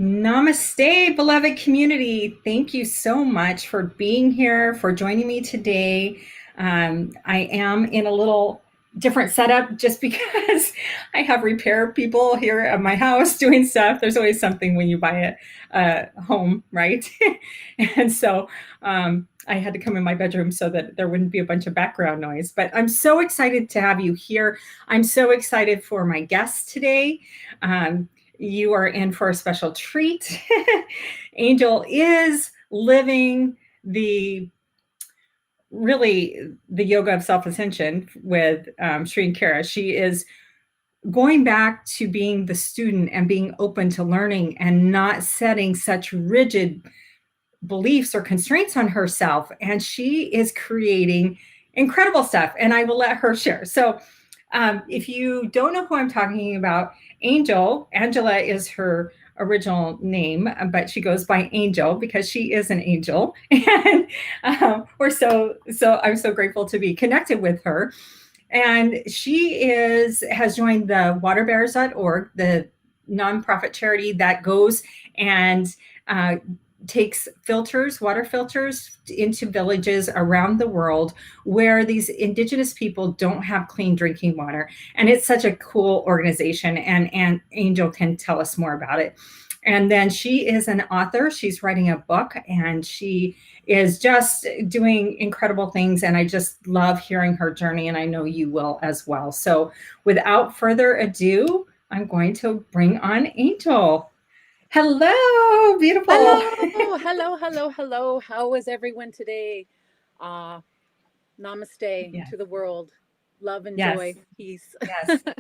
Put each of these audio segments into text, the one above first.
Namaste, beloved community. Thank you so much for being here, for joining me today. I am in a little different setup just because I have repair people here at my house doing stuff. There's always something when you buy a home, right? And so I had to come in my bedroom so that there wouldn't be a bunch of background noise. But I'm so excited to have you here. I'm so excited for my guest today. You are in for a special treat. Angel is living the the yoga of self-ascension with Sri and Kara. She is going back to being the student and being open to learning and not setting such rigid beliefs or constraints on herself. And she is creating incredible stuff. And I will let her share. So if you don't know who I'm talking about, Angela is her original name, but she goes by Angel because she is an angel. And I'm so grateful to be connected with her. And she has joined the waterbears.org, the nonprofit charity that goes and takes water filters into villages around the world where these indigenous people don't have clean drinking water. And it's such a cool organization. And Angel can tell us more about it. And then she is an author. She's writing a book and she is just doing incredible things. And I just love hearing her journey. And I know you will as well. So without further ado, I'm going to bring on Angel. Hello, beautiful. Hello. How is everyone today? Uh, Namaste Yes, to the world. Love and yes, joy, peace.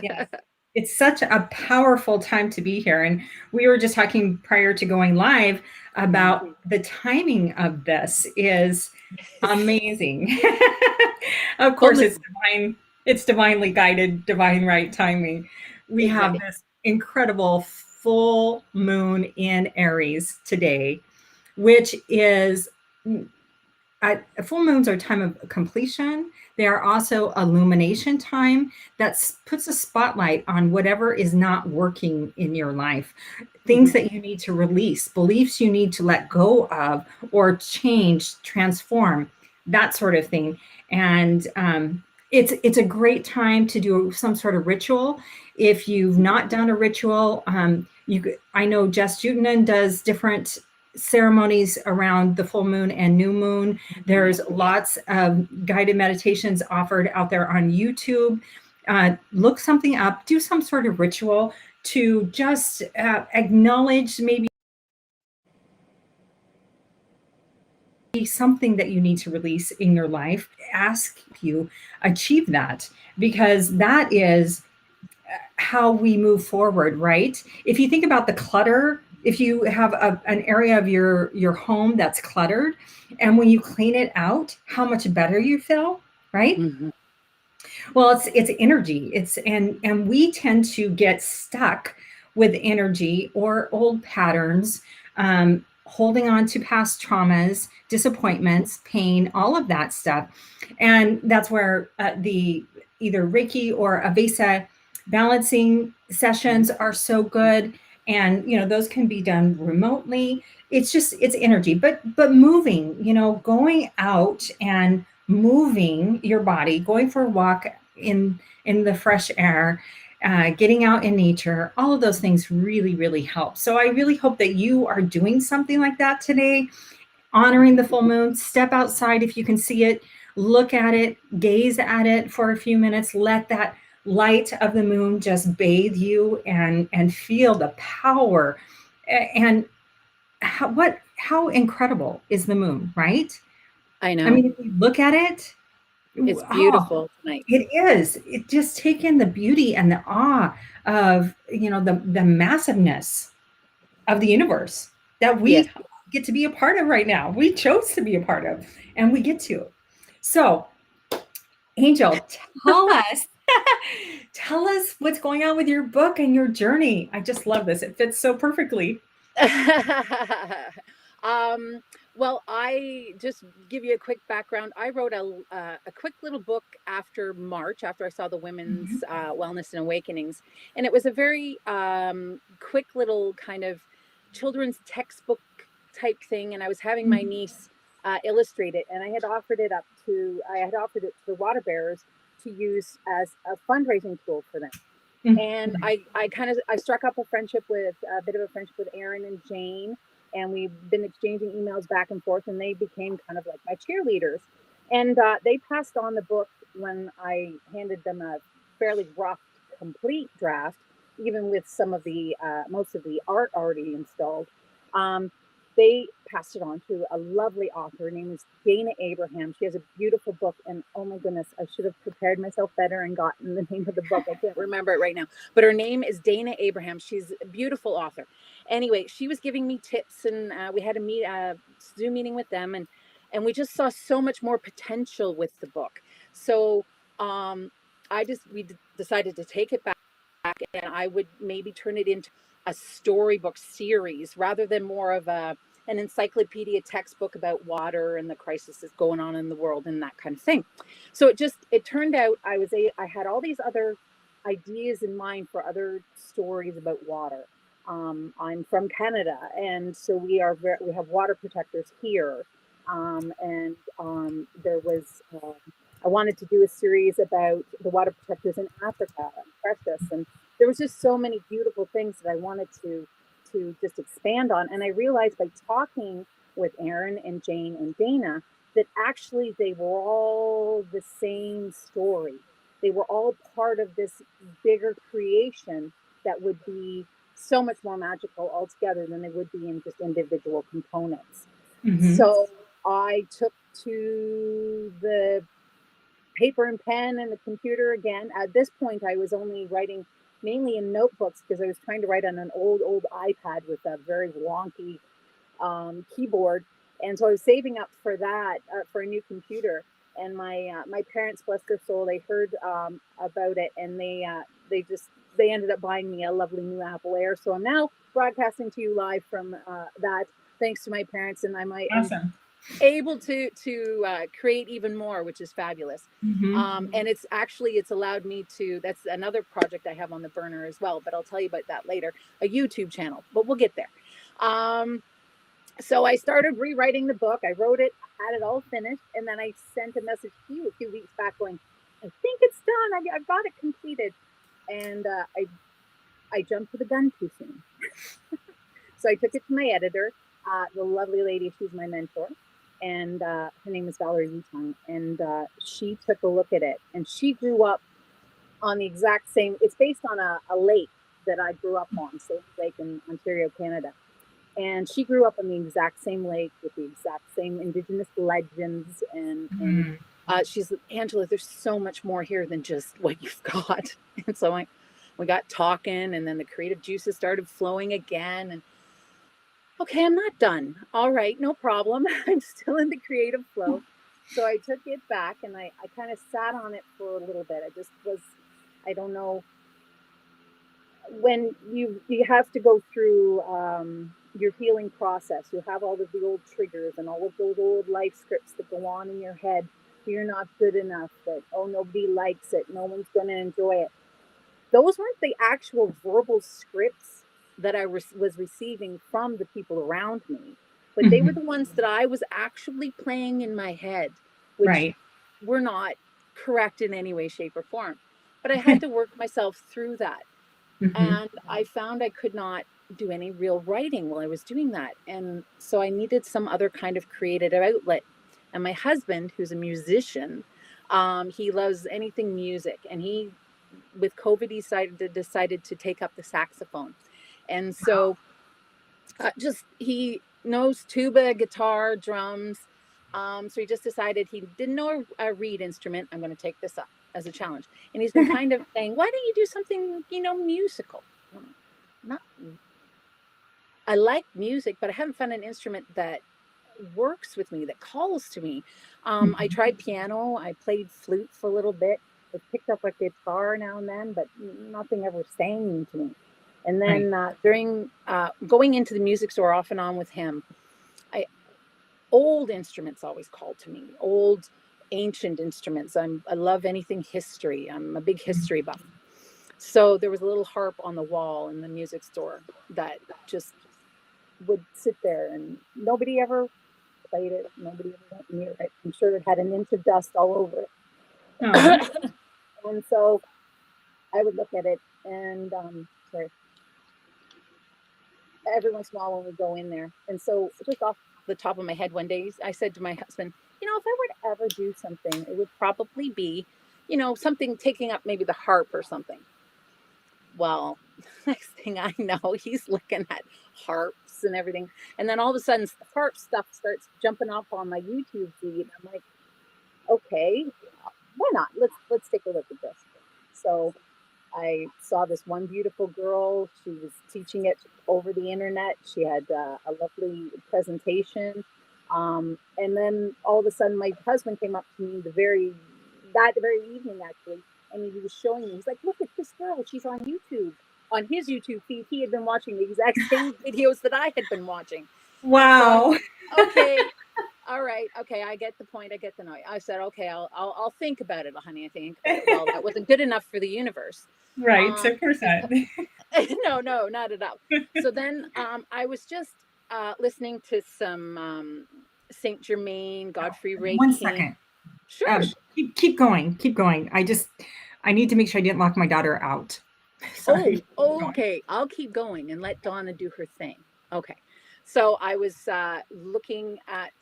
yes. It's such a powerful time to be here. And we were just talking prior to going live about the timing of this is amazing. Of Full course, it's moon. divine, it's divinely guided, divine right timing. We have Exactly. this incredible full moon in Aries today, which is full moons are a time of completion. They are also illumination time that puts a spotlight on whatever is not working in your life, things Mhm. that you need to release, beliefs you need to let go of or change, transform, that sort of thing. And it's a great time to do some sort of ritual. If you've not done a ritual, I know Jess Jutenan does different ceremonies around the full moon and new moon. There's lots of guided meditations offered out there on YouTube. Look something up, do some sort of ritual to just acknowledge maybe something that you need to release in your life. Ask you achieve that because that is how we move forward, right? If you think about the clutter, if you have an area of your home that's cluttered, and when you clean it out, how much better you feel, right? Mhm. Well, it's energy. And we tend to get stuck with energy or old patterns, holding on to past traumas, disappointments, pain, all of that stuff. And that's where the either Reiki or Avesa balancing sessions are so good. And those can be done remotely. It's energy, but moving, going out and moving your body, going for a walk in the fresh air, getting out in nature, all of those things really help. So I really hope that you are doing something like that today, honoring the full moon. Step outside if you can see it, look at it, gaze at it for a few minutes, let that light of the moon just bathe you and feel the power. And how incredible is the moon, right? I I know. mean, if you look at it, It's oh, beautiful tonight. it is. It just take in the beauty and the awe of the massiveness of the universe that Yes. we get to be a part of right now. We chose to be a part of, and we get to. So, Angel, tell us, tell us what's going on with your book and your journey. I just love this. It fits so perfectly. um, well, I just give you a quick background. I wrote a quick little book after March, after I saw the Mhm. Women's Wellness and Awakenings, and it was a very quick little kind of children's textbook type thing, and I was having my niece illustrate it, and I had offered it to the water bearers to use as a fundraising tool for them. And I struck up a bit of a friendship with Aaron and Jane, and we've been exchanging emails back and forth, and they became kind of like my cheerleaders. And they passed on the book when I handed them a fairly rough, complete draft, even with some of the most of the art already installed. They passed it on to a lovely author. Her name is Dawna Abraham. She has a beautiful book, and oh my goodness, I should have prepared myself better and gotten the name of the book. I can't remember it right now, but her name is Dawna Abraham. She's a beautiful author. Anyway, she was giving me tips, and we had a Zoom meeting with them, and we just saw so much more potential with the book. So we decided to take it back, and I would maybe turn it into a storybook series rather than more of an encyclopedia textbook about water and the crisis that's going on in the world and that kind of thing. So it turned out I had all these other ideas in mind for other stories about water. I'm from Canada, and so we have water protectors here. There was I wanted to do a series about the water protectors in Africa, precious, and there was just so many beautiful things that I wanted to just expand on. And I realized by talking with Aaron and Jane and Dawna that actually they were all the same story. They were all part of this bigger creation that would be so much more magical altogether than they would be in just individual components. So I took to the paper and pen and the computer again. At this point, I was only writing mainly in notebooks because I was trying to write on an old iPad with a very wonky keyboard. And so I was saving up for that, for a new computer. And my parents, bless their soul, they heard about it, and they ended up buying me a lovely new Apple Air. So I'm now broadcasting to you live from that, thanks to my parents, and Awesome. able to create even more, which is fabulous. And it's allowed me to, that's another project I have on the burner as well, but I'll tell you about that later, a YouTube channel, but we'll get there. So I started rewriting the book. I wrote it, had it all finished, and then I sent a message to you a few weeks back going, I think it's done. I've got it completed. And I jumped to the gun too soon. So I took it to my editor, the lovely lady, she's my mentor, and her name is Valerie Wutong, and she took a look at it, and she grew up on the exact same, it's based on a lake that I grew up on, Silver Lake in Ontario, Canada. And she grew up on the exact same lake with the exact same Indigenous legends. And she's, Angela, there's so much more here than just what you've got. And so we got talking, and then the creative juices started flowing again. And okay, I'm not done. All right, no problem. I'm still in the creative flow. So I took it back, and I kind of sat on it for a little bit. I don't know, when you have to go through your healing process, you have all of the old triggers and all of those old life scripts that go on in your head. You're not good enough, that, oh, nobody likes it, no one's going to enjoy it. Those weren't the actual verbal scripts that I was receiving from the people around me, but they were the ones that I was actually playing in my head, which were not correct in any way, shape, or form. But I had to work myself through that. And I found I could not do any real writing while I was doing that. And so I needed some other kind of creative outlet. And my husband, who's a musician, he loves anything music. And with COVID, he decided to take up the saxophone. And so he knows tuba, guitar, drums. So he just decided he didn't know a reed instrument. I'm going to take this up as a challenge. And he's been kind of saying, why don't you do something, musical? I like music, but I haven't found an instrument that works with me, that calls to me. I tried piano. I played flute for a little bit. I picked up a guitar now and then, but nothing ever sang to me. And then during going into the music store off and on with him, old instruments always called to me, old ancient instruments. I love anything history. I'm a big history buff. So there was a little harp on the wall in the music store that just would sit there, and nobody ever played it. Nobody ever went near it. I'm sure it had an inch of dust all over Oh, it. And so I would look at it, and sorry, every once in a while when we go in there. And so just off the top of my head, one day I said to my husband, you know, if I were to ever do something, it would probably be, you know, something taking up maybe the harp or something. Well, next thing I know, he's looking at harps and everything. And then all of a sudden, harp stuff starts jumping up on my YouTube feed. I'm like, okay, why not? Let's take a look at this. So I saw this one beautiful girl. She was teaching it over the internet. She had a lovely presentation. And then all of a sudden, my husband came up to me the very evening, actually, and he was showing me. He's like, "Look at this girl. She's on YouTube." On his YouTube feed, he had been watching the exact same videos that I had been watching. wow. So, okay, all right, okay, I get the point. I get the note. I said, okay, I'll think about it, honey. I think about it. Well, that wasn't good enough for the universe. Right. Of course not. No, not at all. So then I was just listening to some Saint Germain, Godfrey Ray One King. second. Sure. Keep going. Keep going. I need to make sure I didn't lock my daughter out. Sorry. Oh, okay. I'll keep going and let Dawna do her thing. Okay. So I was looking at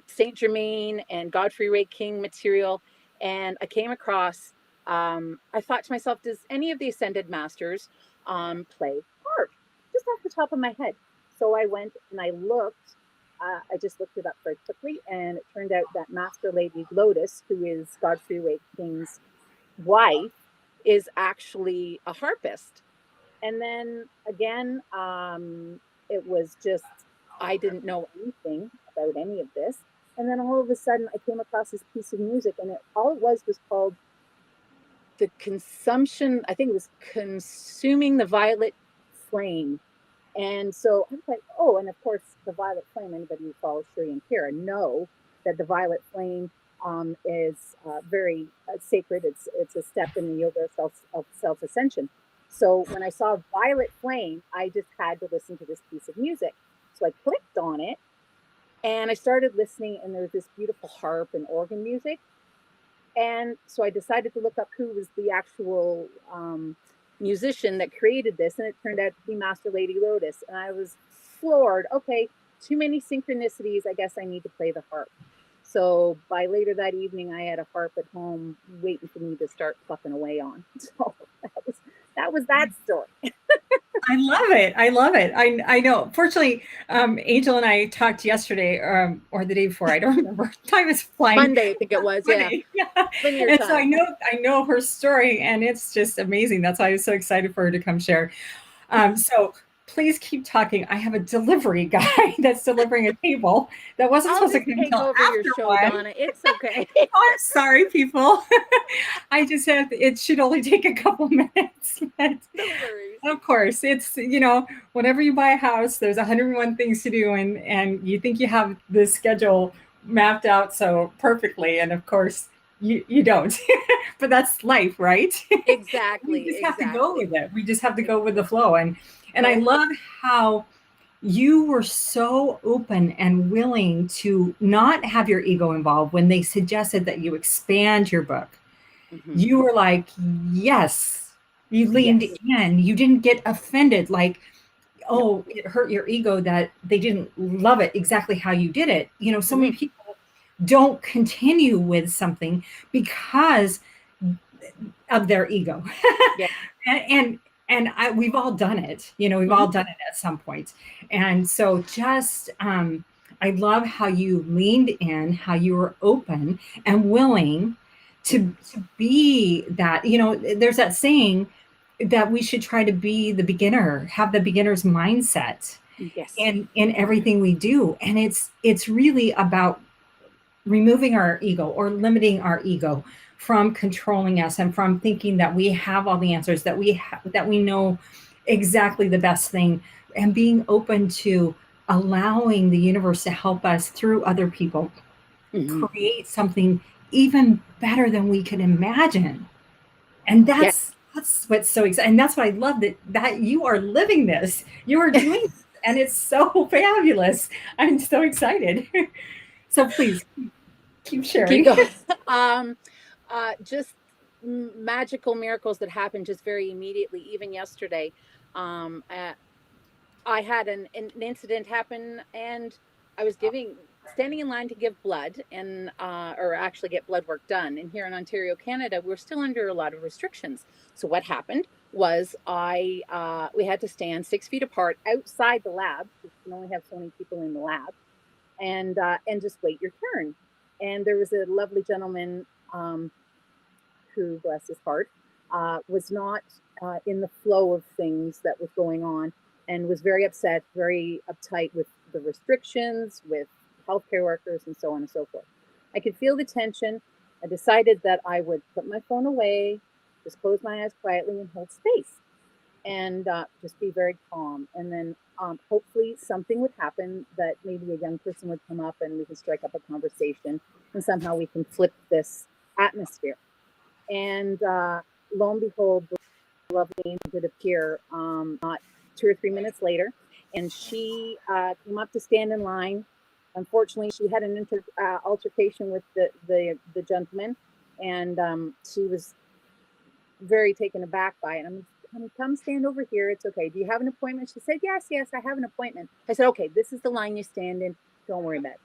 Saint Germain and Godfrey Ray King material, and I came across. I thought to myself, does any of the Ascended Masters play harp? Just off the top of my head. So I went and I looked. I just looked it up very quickly, and it turned out that Master Lady Lotus, who is Godfrey Ray King's wife, is actually a harpist. And then again, it was just, I didn't know anything about any of this. And then all of a sudden, I came across this piece of music, and all it was called the consumption. I think it was Consuming the Violet Flame. And so I was like, oh, and of course, the violet flame, anybody who follows Shri and Kira know that the violet flame is very sacred. It's a step in the yoga of self-ascension. So when I saw violet flame, I just had to listen to this piece of music. So I clicked on it, and I started listening, and there was this beautiful harp and organ music. And so I decided to look up who was the actual musician that created this, and it turned out to be Master Lady Lotus. And I was floored. Okay, too many synchronicities. I guess I need to play the harp. So by later that evening, I had a harp at home waiting for me to start plucking away on. So that was that story. I love it. I love it. I know. Fortunately, Angel and I talked yesterday or the day before. I don't remember. Time is flying. Monday, I think it was. Monday. Yeah. And so I know her story, and it's just amazing. That's why I was so excited for her to come share. So please keep talking. I have a delivery guy that's delivering a table that wasn't supposed to come until over after your show, one. Dawna. It's okay. Oh, I'm sorry, people. I just have, it should only take a couple minutes. But No worries. of course, it's, you know, whenever you buy a house, there's 101 things to do, and you think you have the schedule mapped out so perfectly, and of course you don't. But that's life, right? Exactly. We just have to go with it. We just have to go with the flow. And I love how you were so open and willing to not have your ego involved when they suggested that you expand your book. Mm-hmm. You were like, yes. You leaned in. You didn't get offended, like, oh, it hurt your ego that they didn't love it exactly how you did it. You know, so many people don't continue with something because of their ego. And we've all done it, you know, we've all done it at some point. And so just, I love how you leaned in, how you were open and willing to be that, you know, there's that saying that we should try to be the beginner, have the beginner's mindset in everything we do. And it's really about removing our ego or limiting our ego from controlling us and from thinking that we have all the answers, that we know exactly the best thing, and being open to allowing the universe to help us through other people create something even better than we could imagine. And that's what's so exciting. And that's why I love that you are living this. You are doing this and it's so fabulous. I'm so excited. So please keep sharing. Keep going. Just magical miracles that happen just very immediately. Even yesterday, um, uh, I had an incident happen, and I was standing in line to give blood, and or actually get blood work done. And here in Ontario, Canada, we're still under a lot of restrictions. So what happened was we had to stand 6 feet apart outside the lab. You can only have so many people in the lab, and just wait your turn. And there was a lovely gentleman, who, bless his heart, was not in the flow of things that was going on, and was very upset, very uptight with the restrictions, with healthcare workers, and so on and so forth. I could feel the tension. I decided that I would put my phone away, just close my eyes quietly and hold space, and just be very calm. And then hopefully something would happen, that maybe a young person would come up and we can strike up a conversation, and somehow we can flip this atmosphere. And lo and behold, the lovely angel did appear, not 2 or 3 minutes later, and she came up to stand in line. Unfortunately, she had an altercation with the gentleman, and she was very taken aback by it. Come stand over here. It's okay. Do you have an appointment? She said, yes, I have an appointment. I said, okay, this is the line you stand in. Don't worry about it.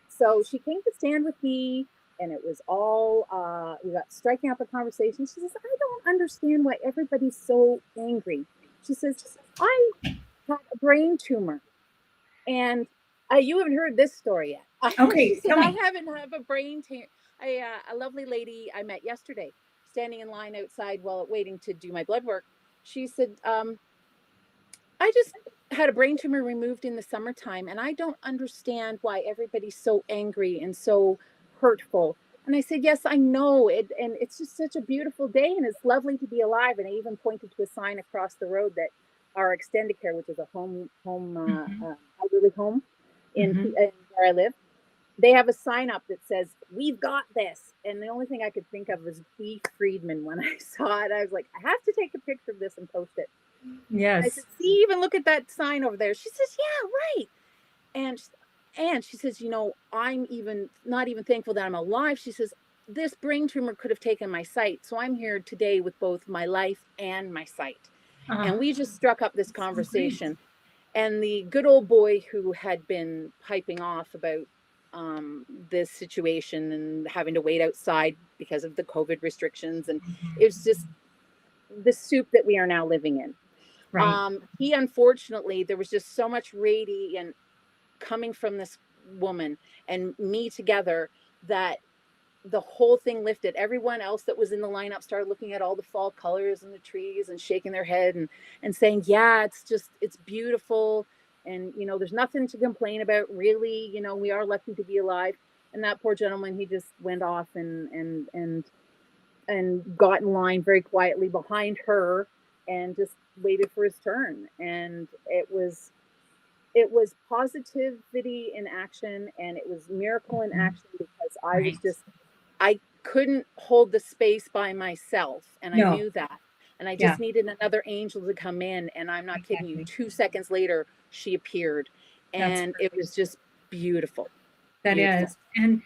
So she came to stand with me, and it was all, we got striking up a conversation. She says, I don't understand why everybody's so angry. She says, I had a brain tumor, and you haven't heard this story yet. Okay, She said, I haven't had a brain tumor. A lovely lady I met yesterday, standing in line outside while waiting to do my blood work. She said, I just had a brain tumor removed in the summertime, and I don't understand why everybody's so angry and so hurtful. And I said, yes, I know it. And it's just such a beautiful day, and it's lovely to be alive. And I even pointed to a sign across the road that our extended care, which is a elderly home in where I live, they have a sign up that says, we've got this. And the only thing I could think of was B. Friedman. When I saw it, I was like, I have to take a picture of this and post it. Yes. I said, see, even look at that sign over there. She says, yeah, right. And she says, I'm not even thankful that I'm alive. She says, this brain tumor could have taken my sight. So I'm here today with both my life and my sight. And we just struck up this conversation. And the good old boy who had been piping off about this situation and having to wait outside because of the COVID restrictions, and it was just the soup that we are now living in. Right. He, unfortunately, there was just so much radiant coming from this woman and me together that the whole thing lifted. Everyone else that was in the lineup started looking at all the fall colors and the trees and shaking their head and saying, yeah, it's beautiful. And, there's nothing to complain about, really. We are lucky to be alive. And that poor gentleman, he just went off and got in line very quietly behind her and just waited for his turn. And it was positivity in action, and it was miracle in action, because I couldn't hold the space by myself, and I knew that. And I just needed another angel to come in, and I'm not kidding you. 2 seconds later, she appeared, and it was just beautiful. That is. And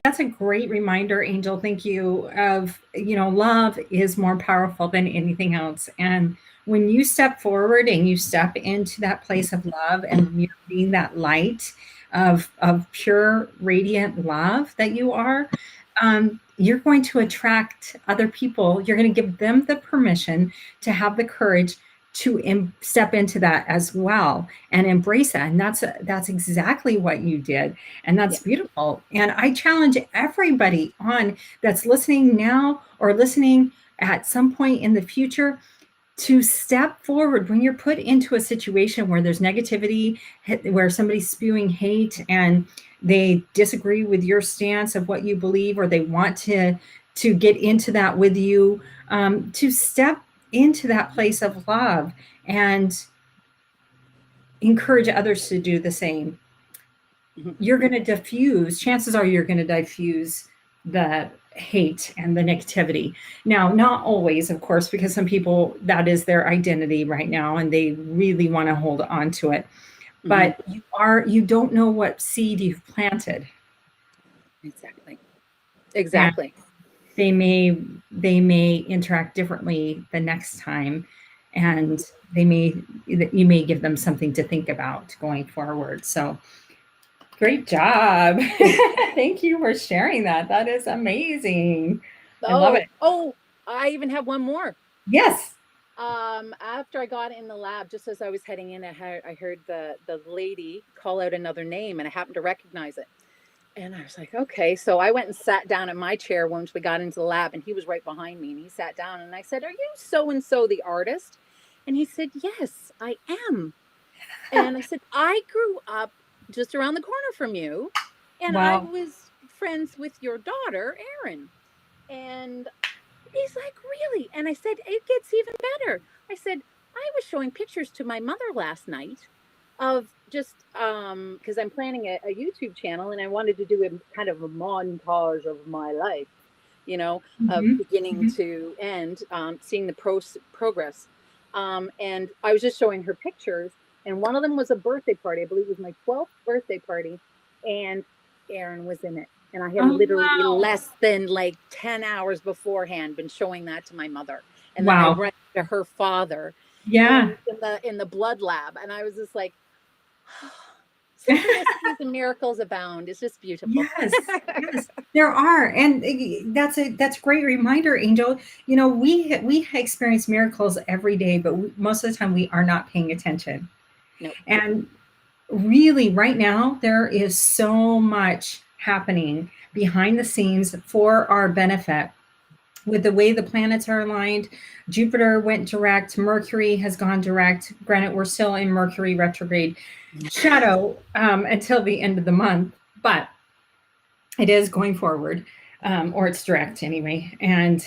that's a great reminder, Angel. Thank you. Of, love is more powerful than anything else. And when you step forward and you step into that place of love, and you're being that light of pure, radiant love that you are, you're going to attract other people. You're going to give them the permission to have the courage to step into that as well and embrace that. And that's exactly what you did. And that's beautiful. And I challenge everybody on that's listening now or listening at some point in the future to step forward when you're put into a situation where there's negativity, where somebody's spewing hate and they disagree with your stance of what you believe, or they want to get into that with you, to step into that place of love and encourage others to do the same. You're going to diffuse, chances are you're going to diffuse the hate and the negativity. Now, not always, of course, because some people, that is their identity right now, and they really want to hold on to it. but you don't know what seed you've planted. Exactly. And Exactly. they may interact differently the next time, and you may give them something to think about going forward. So great job. Thank you for sharing that. That is amazing. I love it. Oh, I even have one more. Yes. After I got in the lab, just as I was heading in, I heard the lady call out another name, and I happened to recognize it. And I was like, okay. So I went and sat down in my chair once we got into the lab, and he was right behind me, and he sat down, and I said, "Are you so and so the artist?" And he said, "Yes, I am." And I said, "I grew up just around the corner from you, and I Wow. was friends with your daughter, Erin." And he's like, "Really?" And I said, "It gets even better." I said, "I was showing pictures to my mother last night of just because I'm planning a YouTube channel, and I wanted to do a kind of a montage of my life, of Mhm. beginning Mhm. to end, seeing the progress. And I was just showing her pictures, and one of them was a birthday party. I believe it was my 12th birthday party, and Erin was in it. And I had Oh, literally wow. less than like 10 hours beforehand been showing that to my mother. And then I Wow. ran to her father Yeah. in the blood lab. And I was just like, synchronicities and miracles abound. It's just beautiful. Yes. Yes. There are. And that's a great reminder, Angel. We experience miracles every day, but most of the time we are not paying attention. Nope. And really, right now, there is so much happening behind the scenes for our benefit with the way the planets are aligned. Jupiter went direct, Mercury has gone direct. Granted, we're still in Mercury retrograde shadow until the end of the month, but it is going forward, or it's direct anyway. And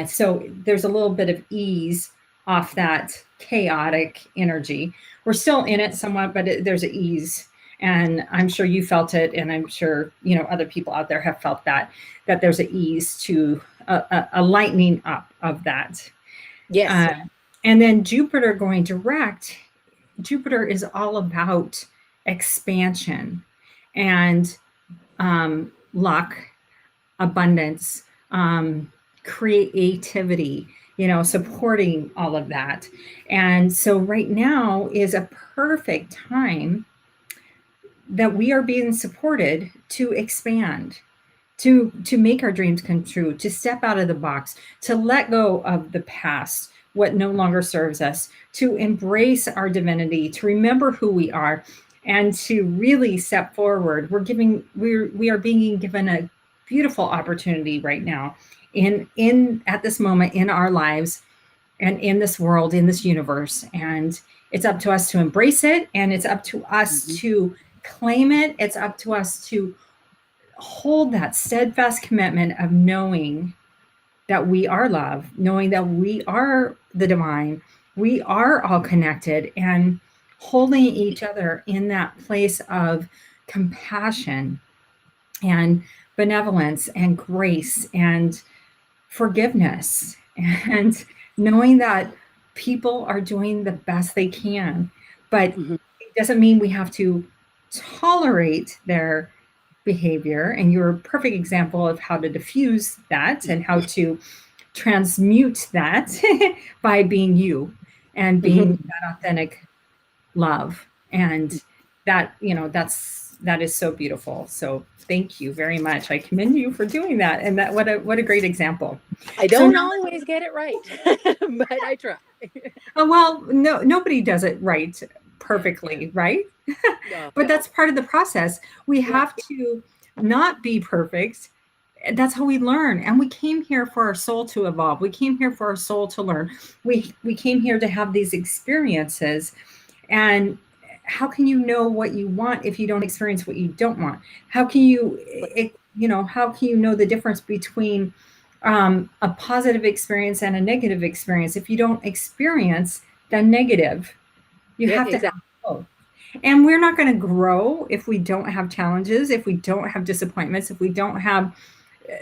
so there's a little bit of ease off that chaotic energy. We're still in it somewhat, but there's an ease. And I'm sure you felt it, and I'm sure other people out there have felt that there's an ease to a lightening up of that. Yes. Uh, and then Jupiter going direct. Jupiter is all about expansion and luck, abundance, creativity, supporting all of that. And so right now is a perfect time that we are being supported to expand, to make our dreams come true, to step out of the box, to let go of the past, what no longer serves us, to embrace our divinity, to remember who we are, and to really step forward. We are being given a beautiful opportunity right now in at this moment in our lives and in this world, in this universe. And it's up to us to embrace it, and it's up to us to claim it. It's up to us to hold that steadfast commitment of knowing that we are love, knowing that we are the divine, we are all connected, and holding each other in that place of compassion and benevolence and grace and forgiveness, and knowing that people are doing the best they can. But Mhm. it doesn't mean we have to tolerate their behavior. And you're a perfect example of how to diffuse that and how to transmute that by being you and being that authentic love. And that is so beautiful. So thank you very much. I commend you for doing that. And that what a great example. I So don't now, always get it right, but I try. well, no, nobody does it right perfectly, right? No, But that's part of the process. We yeah. have to not be perfect. That's how we learn. And we came here for our soul to evolve. We came here for our soul to learn. We came here to have these experiences. And how can you know what you want if you don't experience what you don't want? How can how can you know the difference between a positive experience and a negative experience if you don't experience the negative? You Yeah, have to have exactly. both. And we're not going to grow if we don't have challenges, if we don't have disappointments, if we don't have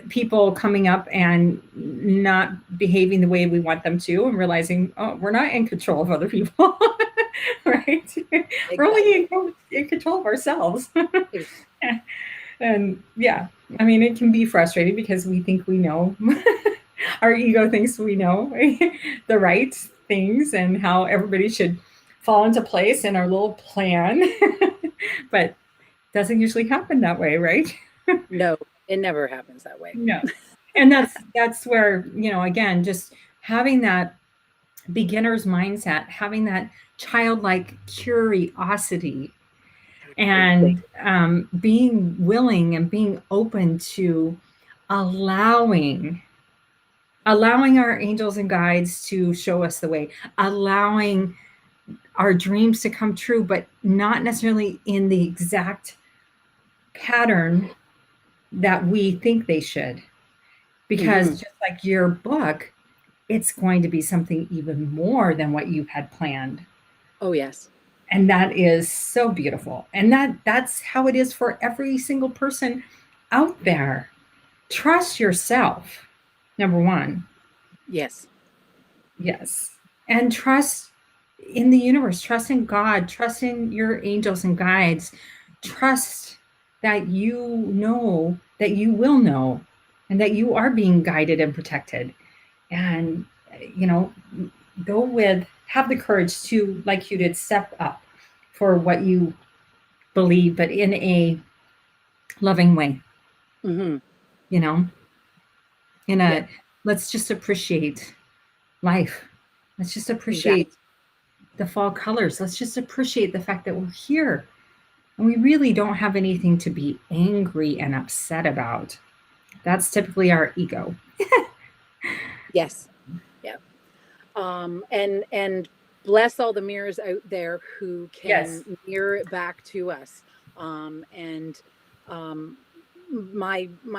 people coming up and not behaving the way we want them to, and realizing, oh, we're not in control of other people. Right? We're only in control of ourselves. And yeah, I mean, it can be frustrating because we think we know. Our ego thinks we know the right things and how everybody should fall into place in our little plan. But doesn't usually happen that way, right? No, it never happens that way. No. And that's where, again, just having that beginner's mindset, having that childlike curiosity, and being willing and being open to allowing our angels and guides to show us the way, allowing our dreams to come true, but not necessarily in the exact pattern that we think they should. Because just like your book, it's going to be something even more than what you had planned. Oh, yes. And that is so beautiful. And that's how it is for every single person out there. Trust yourself, number one. Yes. Yes. And trust in the universe, trust in God, trust in your angels and guides. Trust that you know that you will know and that you are being guided and protected. And, have the courage to, like you did, step up for what you believe, but in a loving way. In a, let's just appreciate life. Let's just appreciate the fall colors. Let's just appreciate the fact that we're here. And we really don't have anything to be angry and upset about. That's typically our ego. Yes. Yeah. And bless all the mirrors out there who can mirror it back to us. My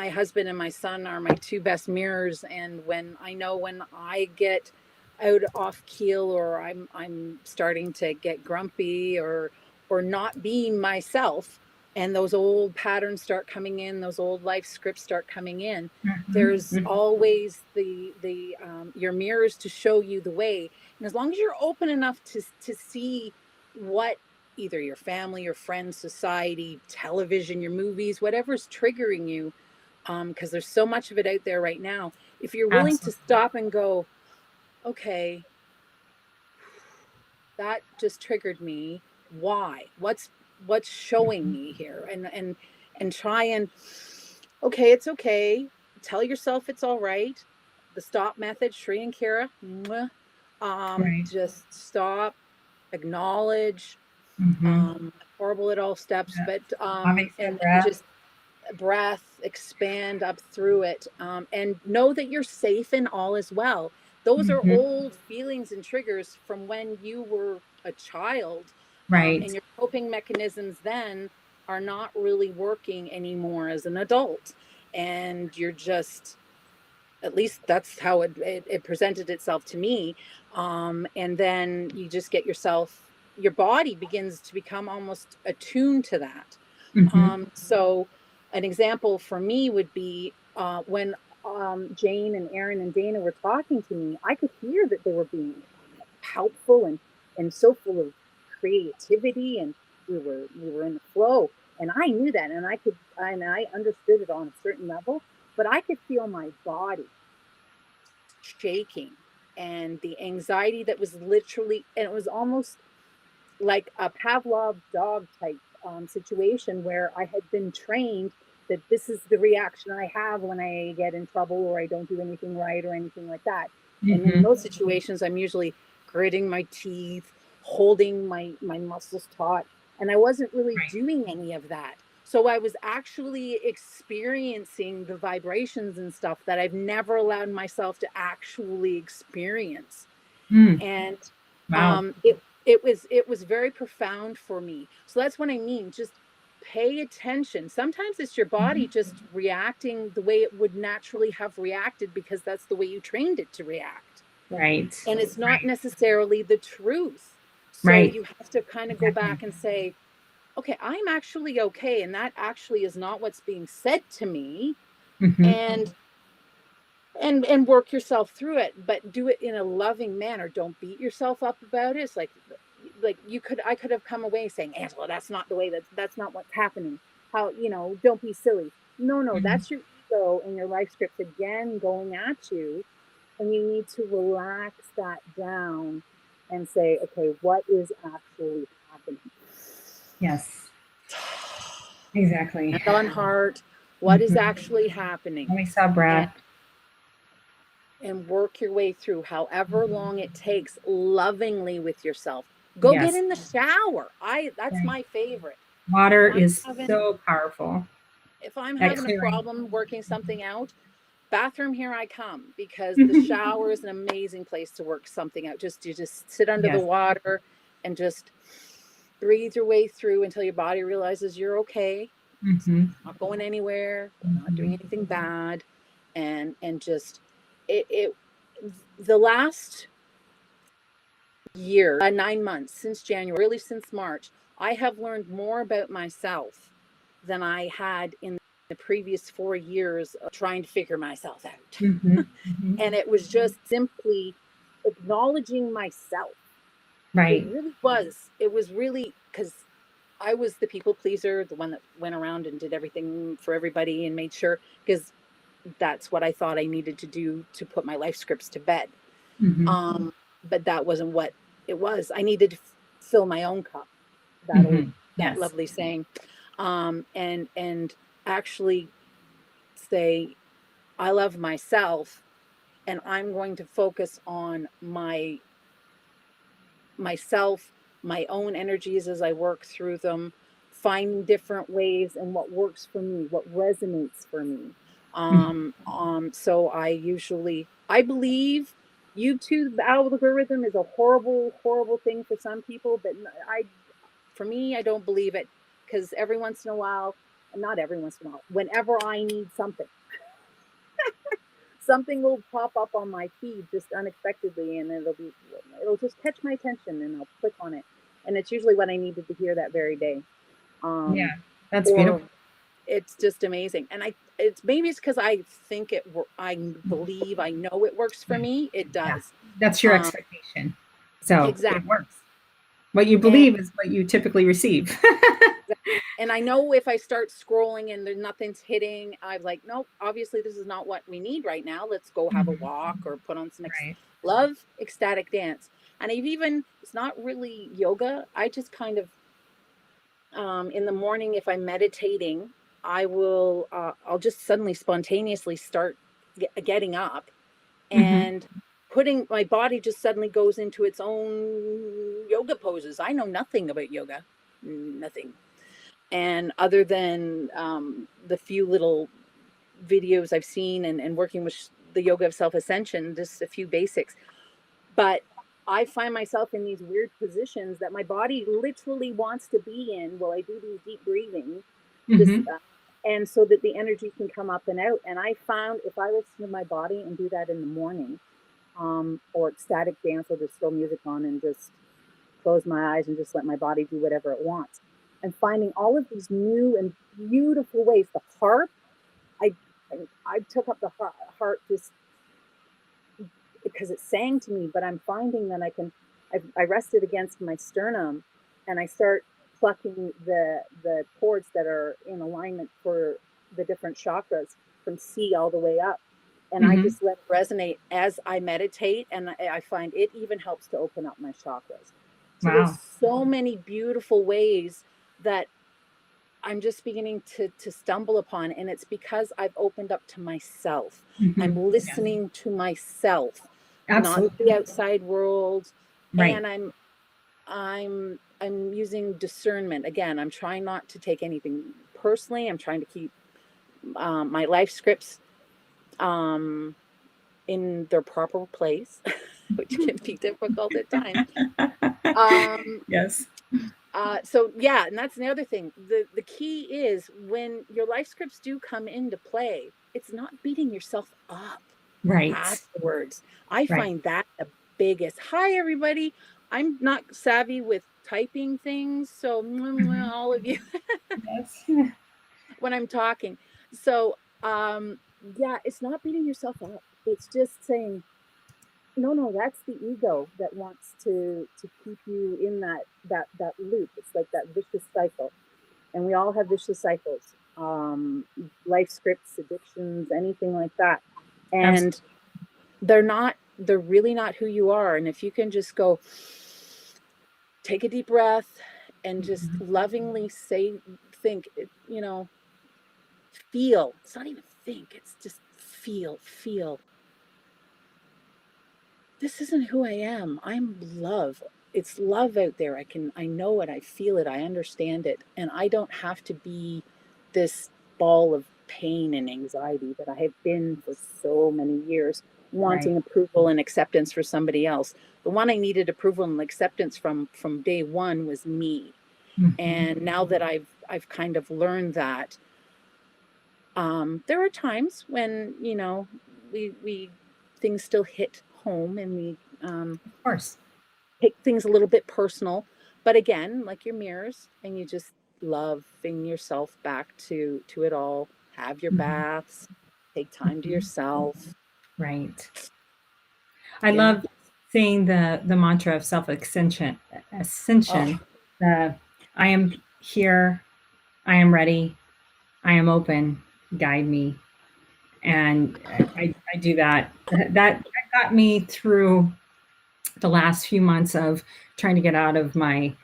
husband and my son are my two best mirrors. And when I get out off keel, or I'm starting to get grumpy or not being myself, and those old patterns start coming in, those old life scripts start coming in, there's always your mirrors to show you the way. And as long as you're open enough to see what either your family, your friends, society, television, your movies, whatever's triggering you, because there's so much of it out there right now. If you're willing to stop and go, okay, that just triggered me. Why? What's showing me here? And try and, okay, it's okay. Tell yourself it's all right. The stop method, Shri and Kira. Just stop, acknowledge. Horrible at all steps, but and just breath, expand up through it, and know that you're safe and all is well. Those are old feelings and triggers from when you were a child, and your coping mechanisms then are not really working anymore as an adult, and you're just, at least that's how it presented itself to me, and then you just get your body begins to become almost attuned to that. So an example for me would be when Jane and Aaron and Dana were talking to me, I could hear that they were being helpful and so full of creativity, and we were in the flow, and I knew that, and I understood it on a certain level, but I could feel my body shaking, and the anxiety that was literally, and it was almost like a Pavlov dog type situation where I had been trained that this is the reaction I have when I get in trouble or I don't do anything right or anything like that. And in those situations, I'm usually gritting my teeth, holding my muscles taut, and I wasn't really doing any of that. So I was actually experiencing the vibrations and stuff that I've never allowed myself to actually experience. And it was very profound for me. So that's what I mean. Just pay attention. Sometimes it's your body just reacting the way it would naturally have reacted because that's the way you trained it to react. Right. And it's not necessarily the truth. So you have to kind of go back and say, okay, I'm actually okay. And that actually is not what's being said to me. And work yourself through it, but do it in a loving manner. Don't beat yourself up about it. It's like, like I could have come away saying, Angela, that's not the way, that's not what's happening. How, don't be silly. No, Mhm. that's your ego and your life scripts again going at you. And you need to relax that down and say, okay, what is actually happening? Yes, exactly. Hand on heart, what is Mhm. actually happening? And we saw And breath. work your way through however Mhm. long it takes, lovingly with yourself. Go get Yes, in the shower. That's right. my favorite. Water If I'm is having so powerful if I'm at having a clearing. problem working something out, bathroom, here I come, because the Mhm. shower is an amazing place to work something out. You just sit under the Yes. water and just breathe your way through until your body realizes you're okay. It's Mhm. not going anywhere. We're not doing Mhm. anything bad. And just it the last year, 9 months since January, really since March, I have learned more about myself than I had in the previous 4 years of trying to figure myself out. Mhm. Mhm. And it was just simply acknowledging myself. It Right. really was. It was really because I was the people pleaser, the one that went around and did everything for everybody and made sure, because that's what I thought I needed to do to put my life scripts to bed. Mhm. But that wasn't what it was. I needed to fill my own cup. Mhm. That Yes. lovely saying, and actually say, I love myself, and I'm going to focus on myself, my own energies as I work through them, finding different ways and what works for me, what resonates for me. Mhm. So I believe YouTube algorithm is a horrible, horrible thing for some people, but for me, I don't believe it, because every once in a while, not every once in a while, whenever I need something, something will pop up on my feed just unexpectedly, and it'll just catch my attention, and I'll click on it, and it's usually what I needed to hear that very day. Yeah. um That's or beautiful. it's just amazing, and it's because I think I believe, I know it works for Yeah. me. It Yeah. does. That's your um expectation. So it exactly. works. What you And believe is what you typically receive. and I know if I start scrolling and there's nothing's hitting, I'm like, nope, obviously this is not what we need right now. Let's go have a Mhm. walk or put on some Right. love ecstatic dance. And I've even, it's not really yoga. I just kind of, in the morning, if I'm meditating, I'll just suddenly spontaneously start getting up, Mhm. and putting my body just suddenly goes into its own yoga poses. I know nothing about yoga, nothing. And other than the few little videos I've seen, and working with the yoga of self-ascension, just a few basics. But I find myself in these weird positions that my body literally wants to be in while I do these deep breathing, just Mhm. and so that the energy can come up and out. And I found if I listen to my body and do that in the morning, or ecstatic dance, or just throw music on and just close my eyes and just let my body do whatever it wants. And finding all of these new and beautiful ways. The harp, I I took up the harp just because it sang to me, but I'm finding that I rest it against my sternum, and I start plucking the chords that are in alignment for the different chakras from C all the way up. And I Mhm. just let it resonate as I meditate, and I find it even helps to open up my chakras. So there's Wow. so many beautiful ways that I'm just beginning to stumble upon, and it's because I've opened up to myself. I'm Mhm. Yes. listening to myself, not Absolutely. the outside world, Right. and I'm using discernment. Again, I'm trying not to take anything personally. I'm trying to keep my life scripts um, in their proper place, which can be difficult at times. Um, Yes. so yeah, and that's the other thing. The key is when your life scripts do come into play, it's not beating yourself up Right. afterwards. I Right. find that the biggest. Hi everybody. I'm not savvy with typing things, so Mhm. all of you Yes. when I'm talking. So yeah, it's not beating yourself up. It's just saying, no, that's the ego that wants to keep you in that loop. It's like that vicious cycle, and we all have vicious cycles. Life scripts, addictions, anything like that, and Absolutely. they're really not who you are. And if you can just go, take a deep breath, and just lovingly say, think, feel. It's not even think. It's just feel. This isn't who I am. I'm love. It's love out there. I know it. I feel it. I understand it. And I don't have to be this ball of pain and anxiety that I have been for so many years, Right. wanting approval and acceptance for somebody else. The one I needed approval and acceptance from day one was me. Mhm. And now that I've kind of learned that, there are times when, we things still hit home, and we Of course. take things a little bit personal. But again, like your mirrors, and you just loving yourself back to it all. Have your Mhm. baths, take time to Mhm. yourself. Right. I Yeah. love saying the mantra of self-ascension. Oh, Ascension. The I am here. I am ready. I am open. Guide me. And I do that. That got me through the last few months of trying to get out of my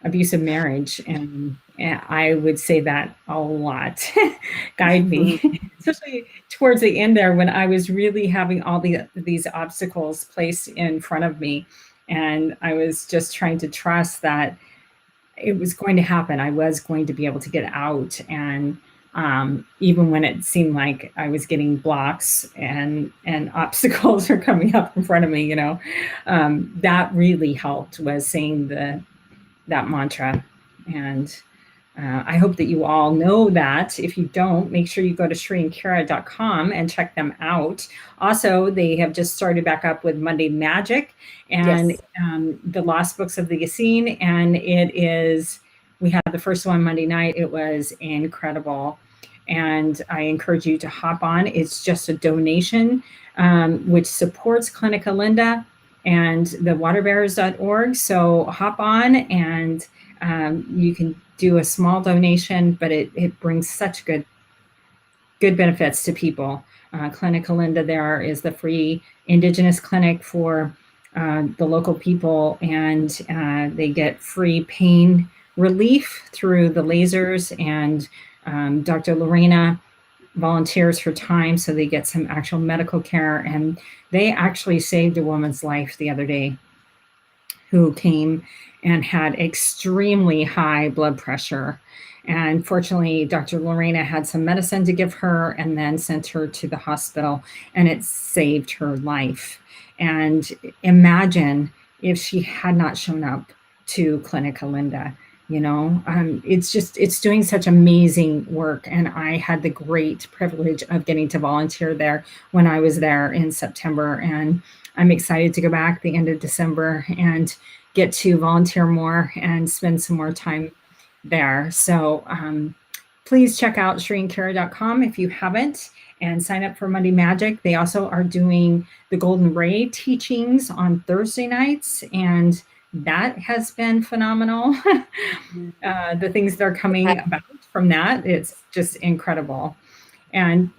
abusive marriage, and I would say that a lot. Guide me, especially towards the end there when I was really having all these obstacles placed in front of me, and I was just trying to trust that it was going to happen. I was going to be able to get out, and even when it seemed like I was getting blocks and obstacles were coming up in front of me, that really helped was saying that mantra. And I hope that you all know that. If you don't, make sure you go to shreeandkara.com and check them out. Also, they have just started back up with Monday Magic and yes. the Lost Books of the Yassine. And we had the first one Monday night. It was incredible. And I encourage you to hop on. It's just a donation, which supports Clinica Linda and the waterbearers.org. So hop on and you can do a small donation, but it brings such good benefits to people. Clinica Linda there is the free Indigenous clinic for the local people, and they get free pain relief through the lasers. And Dr. Lorena volunteers her time so they get some actual medical care. And they actually saved a woman's life the other day who came and had extremely high blood pressure. And fortunately, Dr. Lorena had some medicine to give her and then sent her to the hospital, and it saved her life. And imagine if she had not shown up to Clinica Linda. It's doing such amazing work. And I had the great privilege of getting to volunteer there when I was there in September. And I'm excited to go back the end of December and get to volunteer more and spend some more time there. So please check out shreeandkara.com if you haven't, and sign up for Monday Magic. They also are doing the Golden Ray teachings on Thursday nights, and that has been phenomenal. The things that are coming about from that, it's just incredible. And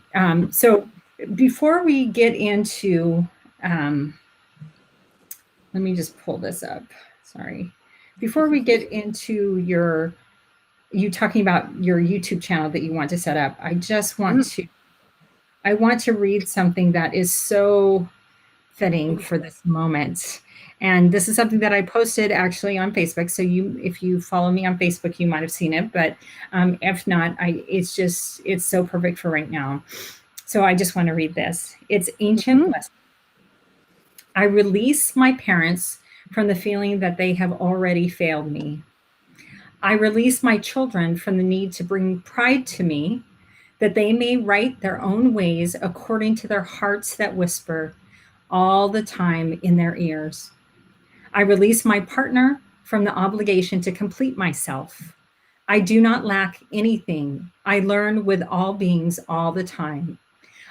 so before we get into let me just pull this up. Sorry. Before we get into you talking about your YouTube channel that you want to set up, I want to read something that is so fitting for this moment. And this is something that I posted actually on Facebook. So if you follow me on Facebook, you might have seen it. But if not, it's so perfect for right now. So I just want to read this. It's ancient Mm-hmm. blessing. I release my parents from the feeling that they have already failed me. I release my children from the need to bring pride to me, that they may write their own ways according to their hearts that whisper all the time in their ears. I release my partner from the obligation to complete myself. I do not lack anything. I learn with all beings all the time.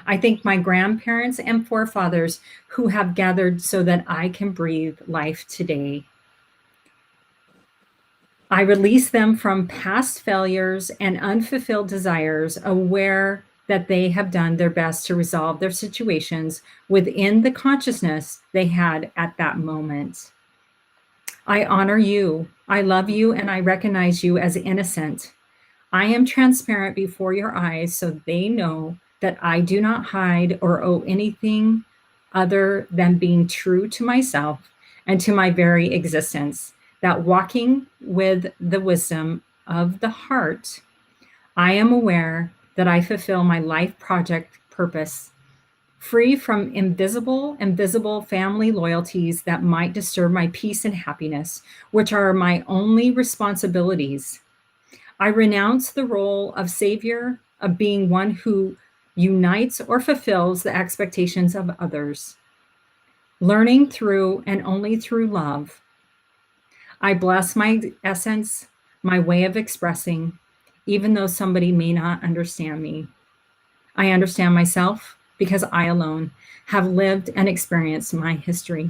I thank my grandparents and forefathers who have gathered so that I can breathe life today. I release them from past failures and unfulfilled desires, aware that they have done their best to resolve their situations within the consciousness they had at that moment. I honor you. I love you and I recognize you as innocent. I am transparent before your eyes so they know that I do not hide or owe anything other than being true to myself and to my very existence. That walking with the wisdom of the heart, I am aware that I fulfill my life project purpose, free from invisible family loyalties that might disturb my peace and happiness, which are my only responsibilities. I renounce the role of savior, of being one who unites or fulfills the expectations of others. Learning through and only through love, I bless my essence, my way of expressing, even though somebody may not understand me. I understand myself because I alone have lived and experienced my history.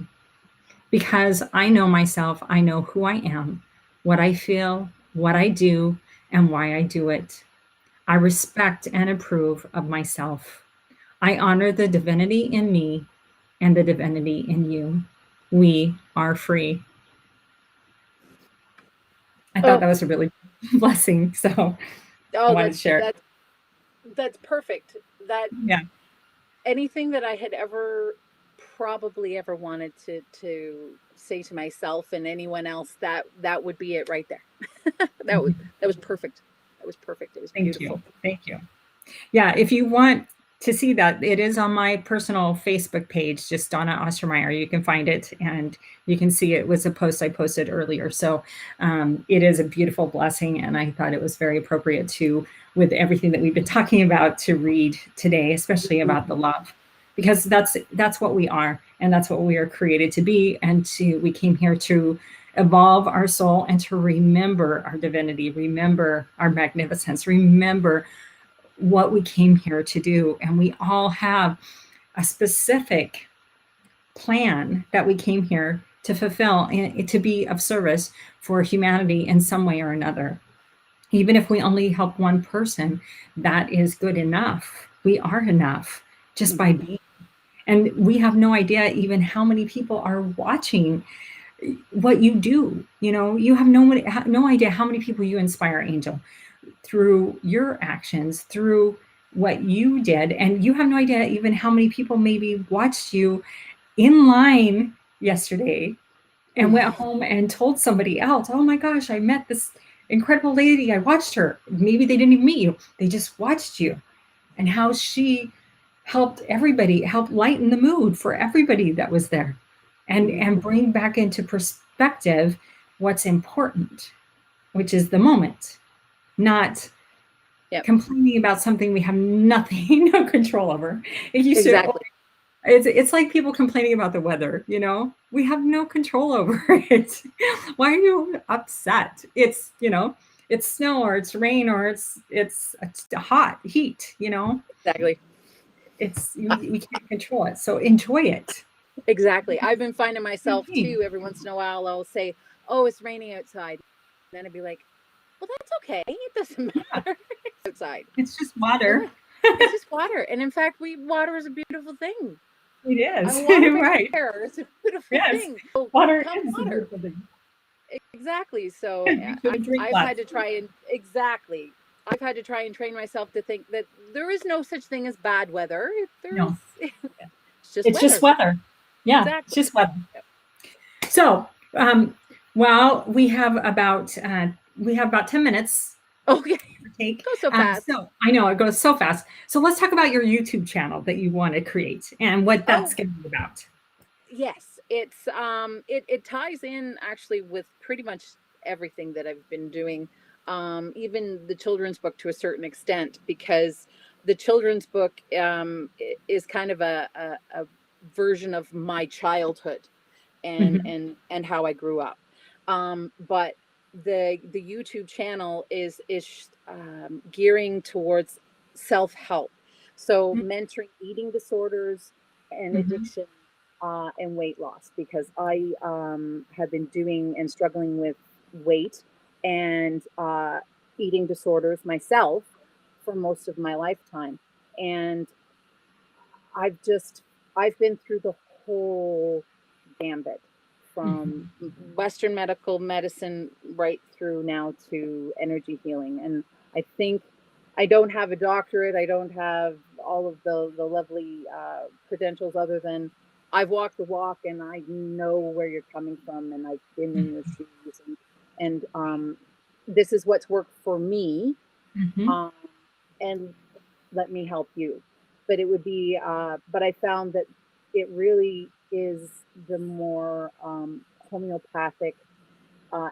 Because I know myself, I know who I am, what I feel, what I do, and why I do it. I respect and approve of myself. I honor the divinity in me and the divinity in you. We are free. I thought Oh, that was a really blessing. So I oh, wanted to share it. that's perfect. That Yeah. anything that I had ever probably ever wanted to say to myself and anyone else, that would be it right there. That was perfect. That was perfect. It was Thank beautiful. you. Thank you. Yeah, if you want to see that, it is on my personal Facebook page, just Dawna Ostermeyer. You can find it and you can see it was a post I posted earlier. So it is a beautiful blessing. And I thought it was very appropriate to, with everything that we've been talking about, to read today, especially about the love, because that's what we are. And that's what we are created to be. And we came here to evolve our soul and to remember our divinity, remember our magnificence, remember what we came here to do. And we all have a specific plan that we came here to fulfill and to be of service for humanity in some way or another. Even if we only help one person, that is good enough. We are enough just by being. And we have no idea even how many people are watching what you do. You know, you have no idea how many people you inspire, Angel, through your actions, through what you did. And you have no idea even how many people maybe watched you in line yesterday and went home and told somebody else, oh my gosh, I met this incredible lady. I watched her. Maybe they didn't even meet you. They just watched you, and how she helped everybody, helped lighten the mood for everybody that was there, and bring back into perspective what's important, which is the moment, not complaining about something we have nothing, no control over. It used Exactly. it's like people complaining about the weather, you know, we have no control over it. Why are you upset? It's, you know, it's snow or it's rain or it's hot heat, you know. Exactly. We can't control it, so enjoy it. Exactly. I've been finding myself too, every once in a while I'll say, oh, it's raining outside. And then I'd be like, well, that's okay. It doesn't matter. It's outside. It's just water. It's just water. And in fact, water is a beautiful thing. It is. I'm a water Right. bear. It's a beautiful thing. So Water come is a water. beautiful thing. Exactly. So I've lots. had to try and I've had to try and train myself to think that there is no such thing as bad weather. No. It's just weather. Yeah, exactly. it's just weather. So, well, we have about 10 minutes. Okay. Take. Go so fast. So I know it goes so fast. So let's talk about your YouTube channel that you want to create and what that's going to be about. Yes, it's it ties in actually with pretty much everything that I've been doing, even the children's book to a certain extent, because the children's book is kind of a version of my childhood and how I grew up. But the YouTube channel is gearing towards self-help. So mentoring eating disorders and Mm-hmm. addiction and weight loss, because I have been doing and struggling with weight and eating disorders myself for most of my lifetime. And I've just, I've been through the whole gambit from Mm-hmm. Western medical medicine right through now to energy healing. And I think I don't have a doctorate. I don't have all of the lovely credentials other than I've walked the walk and I know where you're coming from and I've been in your shoes. And this is what's worked for me. Mm-hmm. Um, and let me help you. But it would be, but I found that it really is the more homeopathic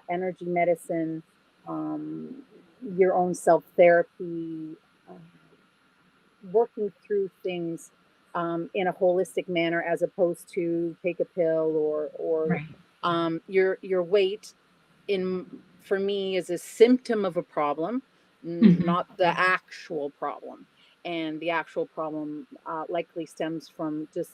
energy medicine, um, your own self therapy, uh, working through things in a holistic manner as opposed to take a pill or Right. your weight in for me is a symptom of a problem, Mm-hmm. not the actual problem. And the actual problem likely stems from just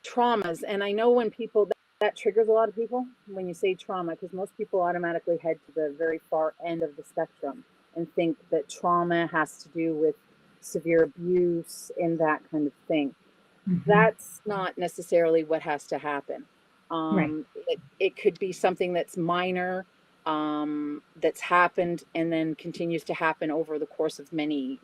traumas. And I know when people that triggers a lot of people when you say trauma, because most people automatically head to the very far end of the spectrum and think that trauma has to do with severe abuse and that kind of thing. Mm-hmm. That's not necessarily what has to happen. Right. It could be something that's minor, that's happened and then continues to happen over the course of many.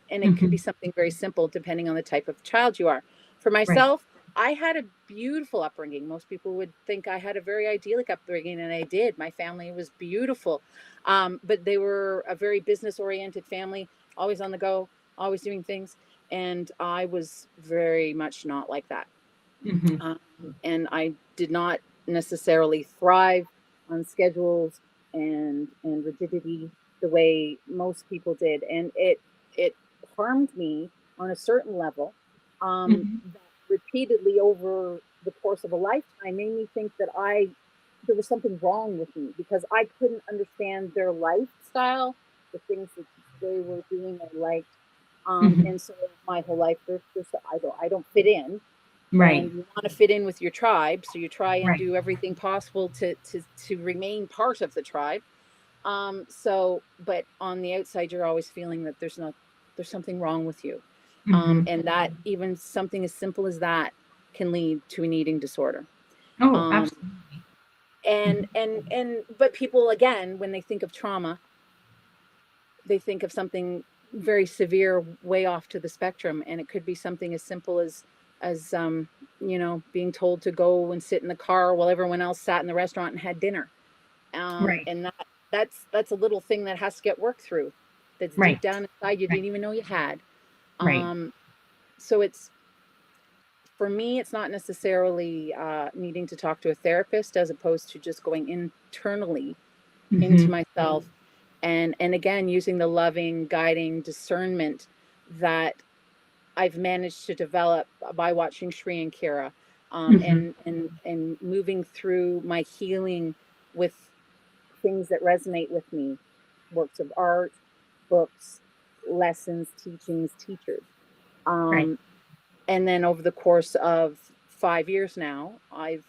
And it could Mm-hmm. be something very simple depending on the type of child you are. For Right. myself, I had a beautiful upbringing. Most people would think I had a very idyllic upbringing, and I did. My family was beautiful, but they were a very business oriented family, always on the go, always doing things. And I was very much not like that. Mm-hmm. Um, and I did not necessarily thrive on schedules and rigidity the way most people did, and it harmed me on a certain level. Mm-hmm. That repeatedly over the course of a lifetime made me think that I there was something wrong with me because I couldn't understand their lifestyle, the things that they were doing I liked. Mm-hmm. And so my whole life, I don't fit in, Right. and you want to fit in with your tribe, so you try and Right. do everything possible to remain part of the tribe. So but on the outside you're always feeling that there's something wrong with you. Mm-hmm. And that even something as simple as that can lead to an eating disorder. Oh, um, absolutely. and but people, again, when they think of trauma, they think of something very severe, way off to the spectrum, and it could be something as simple as being told to go and sit in the car while everyone else sat in the restaurant and had dinner. Right. And that's a little thing that has to get worked through, that's deep Right. down inside you Right. didn't even know you had. Right. um, so it's for me, it's not necessarily needing to talk to a therapist as opposed to just going internally into Mm-hmm. myself, and again using the loving guiding discernment that I've managed to develop by watching Shri and Kira, Mm-hmm. and moving through my healing with things that resonate with me, works of art, books, lessons, teachings, teachers. Right. Um, and then over the course of 5 years now, if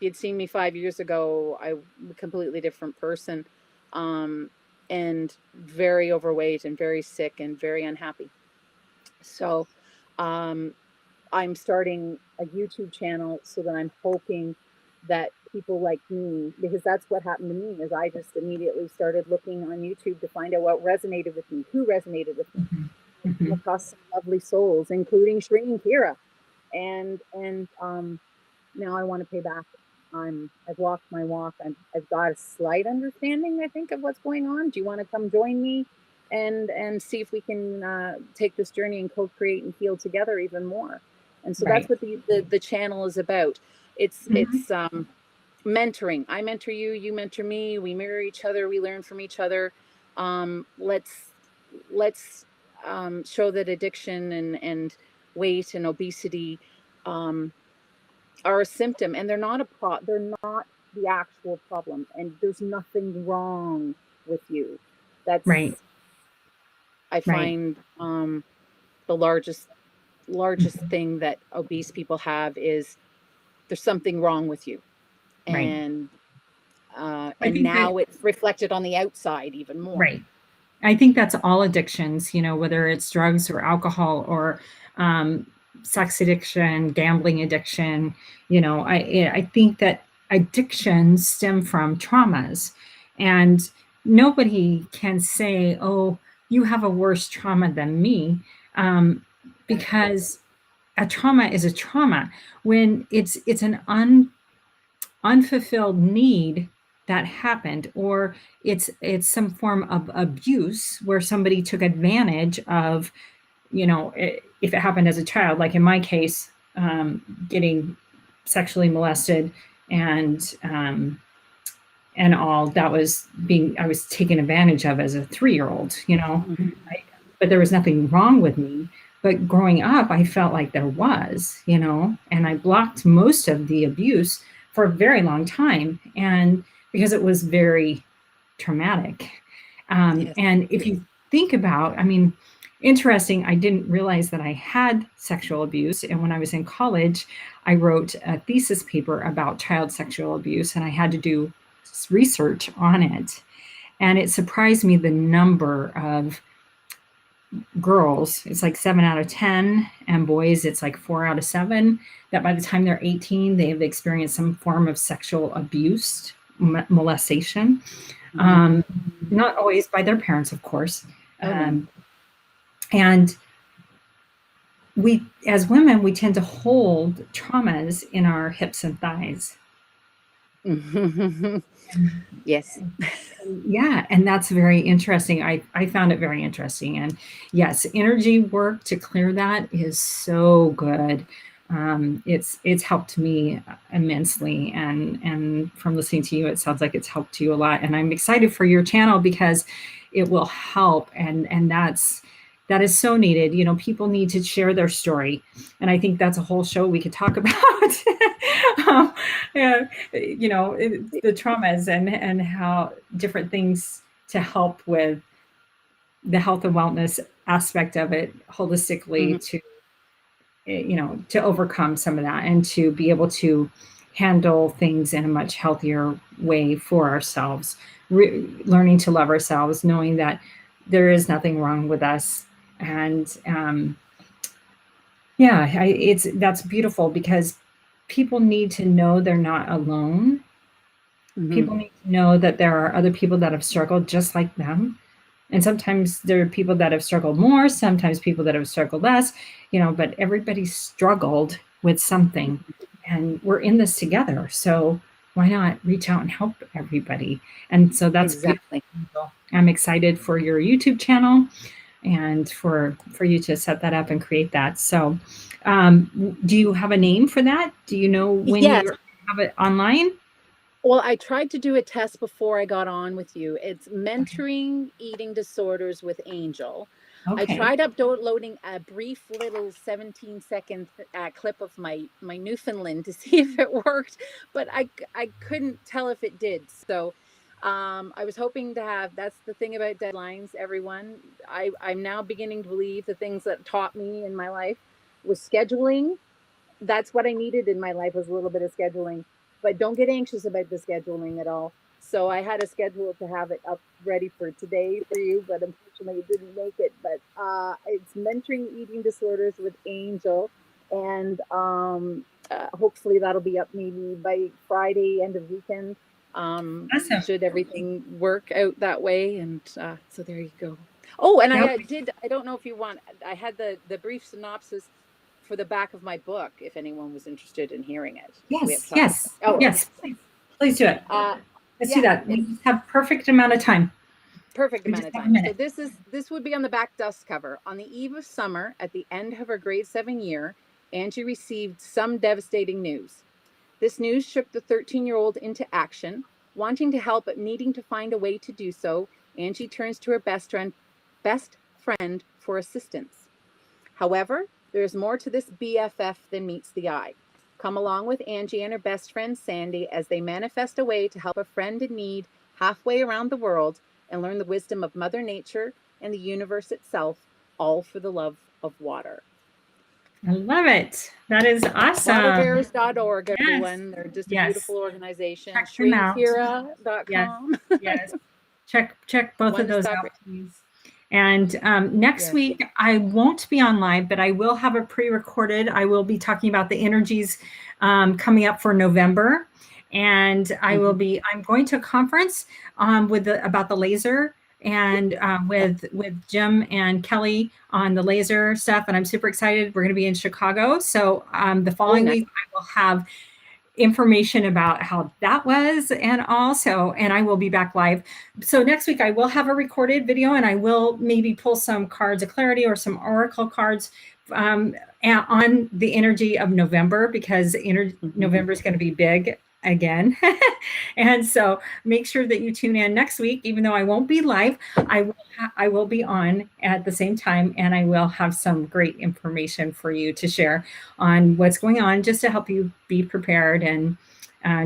you'd seen me 5 years ago, I'm a completely different person, um, and very overweight and very sick and very unhappy. So um, I'm starting a YouTube channel so that I'm hoping that people like me, because that's what happened to me, is I just immediately started looking on YouTube to find out what resonated with me, who resonated with me. Mm-hmm. I came Mm-hmm. across some lovely souls, including Shri and Kira, and now I want to pay back. I've walked my walk. I've got a slight understanding, I think, of what's going on. Do you want to come join me and see if we can take this journey and co-create and heal together even more? And so that's Right. what the channel is about. It's Mm-hmm. it's mentoring. I mentor you, you mentor me. We mirror each other. We learn from each other. Let's show that addiction and weight and obesity um, are a symptom, and they're not the actual problem, and there's nothing wrong with you. Right. That's I Right. find the largest thing that obese people have is there's something wrong with you, Right. and I and think that, now it's reflected on the outside even more. right. I think that's all addictions, whether it's drugs or alcohol or um, sex addiction, gambling addiction. I think that addictions stem from traumas, and nobody can say, "Oh, you have a worse trauma than me," um, because a trauma is a trauma. When it's an unfulfilled need that happened, or it's some form of abuse where somebody took advantage of, if it happened as a child, like in my case, getting sexually molested, and all that was being I was taken advantage of as a 3-year-old. Mm-hmm. But there was nothing wrong with me. But growing up, I felt like there was, and I blocked most of the abuse for a very long time, and because it was very traumatic. Yes. And if you think about, I mean, interesting, I didn't realize that I had sexual abuse. And when I was in college, I wrote a thesis paper about child sexual abuse, and I had to do research on it. And it surprised me the number of girls, it's like 7 out of 10, and boys, it's like 4 out of 7, that by the time they're 18, they have experienced some form of sexual abuse, molestation. Mm-hmm. Not always by their parents, of course. Oh no. And we, as women, we tend to hold traumas in our hips and thighs. Yes. Yeah, and that's very interesting. I found it very interesting. And yes, energy work to clear that is so good. It's helped me immensely, and from listening to you, it sounds like it's helped you a lot. And I'm excited for your channel because it will help, and that is so needed. People need to share their story, and I think that's a whole show we could talk about. um, yeah, the traumas, and how different things to help with the health and wellness aspect of it Mm-hmm. holistically, to overcome some of that and to be able to handle things in a much healthier way for ourselves. Learning to love ourselves, knowing that there is nothing wrong with us. And yeah, that's beautiful, because people need to know they're not alone. Mm-hmm. People need to know that there are other people that have struggled just like them. And sometimes there are people that have struggled more, sometimes people that have struggled less, but everybody's struggled with something. And we're in this together. So why not reach out and help everybody? And so that's Exactly. beautiful. I'm excited for your YouTube channel, and for you to set that up and create that. So do you have a name for that? Do you know when Yes. you have it online? Well, I tried to do a test before I got on with you. It's Okay. mentoring eating disorders with Angel. I Okay. tried uploading a brief little 17-second clip of my Newfoundland to see if it worked, but I couldn't tell if it did. So I was hoping to have. That's the thing about deadlines, everyone. I'm now beginning to believe the things that taught me in my life was scheduling. That's what I needed in my life, was a little bit of scheduling. But don't get anxious about the scheduling at all. So I had a schedule to have it up ready for today for you, but unfortunately it didn't make it. But it's mentoring eating disorders with Angel, and hopefully that'll be up maybe by Friday, end of weekend. Awesome. Should everything work out that way, and so there you go. Oh, and That I did. I don't know if you want. I had the brief synopsis for the back of my book, if anyone was interested in hearing it. We have Yes, time. yes, Oh, okay. yes. Please do it. Uh, Let's do yeah, that. We it's just have perfect amount of time. perfect We amount just of have a time. So minute. this would be on the back dust cover. On the eve of summer, at the end of her grade 7 year, Angie received some devastating news. This news shook the 13-year-old into action. Wanting to help but needing to find a way to do so, Angie turns to her best friend for assistance. However, there is more to this BFF than meets the eye. Come along with Angie and her best friend Sandy as they manifest a way to help a friend in need halfway around the world and learn the wisdom of Mother Nature and the universe itself, all for the love of water. I love it. That is awesome. Waterbears.org, Yes. everyone. They're just a Yes. beautiful organization. Check them out. ShreeKira.com. Yes. Check both of those out, please. And next Yes. week, I won't be on live, but I will have a pre-recorded. I will be talking about the energies coming up for November. And I'm going to a conference about the laser, and with Jim and Kelly on the laser stuff. And I'm super excited. We're going to be in Chicago. So the following week, I will have information about how that was, and I will be back live. So next week I will have a recorded video, and I will maybe pull some cards of clarity or some oracle cards on the energy of November, because November is going to be big again. And so make sure that you tune in next week. Even though I won't be live, I will be on at the same time, and I will have some great information for you to share on what's going on, just to help you be prepared, and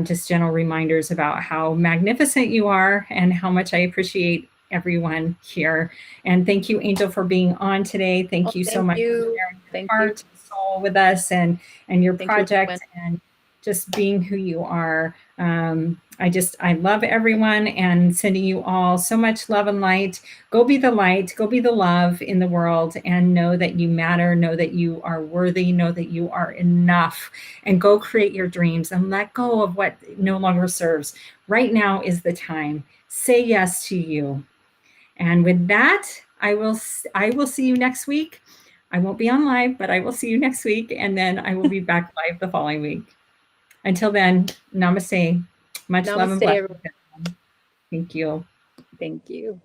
just general reminders about how magnificent you are and how much I appreciate everyone here. And thank you, Angel, for being on today. Thank you so much for sharing your heart and soul with us, and your project, and just being who you are. I love everyone, and sending you all so much love and light. Go be the light, go be the love in the world, and know that you matter, know that you are worthy, know that you are enough, and go create your dreams and let go of what no longer serves. Right now is the time. Say yes to you. And with that, I will see you next week. I won't be on live, but I will see you next week, and then I will be back live the following week. Until then, namaste. Much love and blessings. Thank you. Thank you.